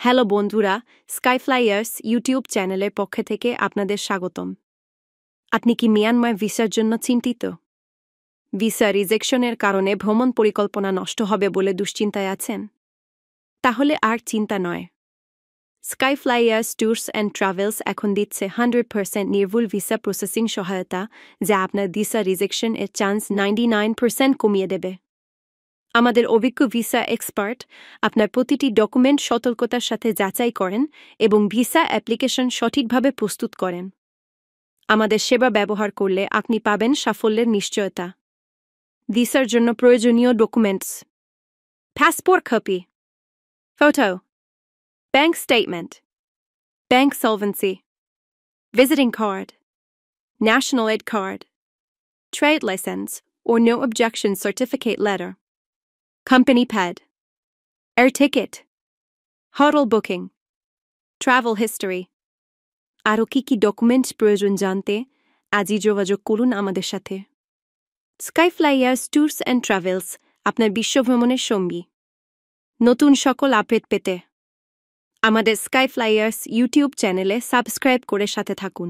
Hello বন্ধুরা, স্কাইফ্লাইয়ার্স YouTube চ্যানেলের পক্ষ থেকে আপনাদের স্বাগতম। আপনি কি মিয়ানমার ভিসার জন্য চিন্তিত? ভিসা রিজেকশনের কারণে ভ্রমণ পরিকল্পনা নষ্ট হবে বলে দুশ্চিন্তায় আছেন? তাহলে আর চিন্তা নয়। স্কাইফ্লাইয়ার্স ট্যুরস অ্যান্ড ট্রাভেলস এখন দিচ্ছে 100% নির্ভুল ভিসা প্রসেসিং সহায়তা, যা আপনার ভিসা রিজেকশন এর চান্স 99% কমিয়ে দেবে। আমাদের অভিজ্ঞ ভিসা এক্সপার্ট আপনার প্রতিটি ডকুমেন্ট সতর্কতার সাথে যাচাই করেন এবং ভিসা অ্যাপ্লিকেশন সঠিকভাবে প্রস্তুত করেন। আমাদের সেবা ব্যবহার করলে আপনি পাবেন সাফল্যের নিশ্চয়তা। ভিসার জন্য প্রয়োজনীয় documents: passport copy, photo, bank statement, bank solvency, visiting card, national ID card, trade licence or no objection certificate letter, company pad, air ticket, hotel booking, travel history. আরও কি ডকুমেন্ট প্রয়োজন জানতে আজই যোগাযোগ করুন আমাদের সাথে। স্কাইফ্লাইয়ার্স ট্যুরস অ্যান্ড ট্রাভেলস আপনার বিশ্বভ্রমণের সঙ্গী। নতুন সকল আপডেট পেতে আমাদের স্কাইফ্লাইয়ার্স ইউটিউব চ্যানেলে সাবস্ক্রাইব করে সাথে থাকুন।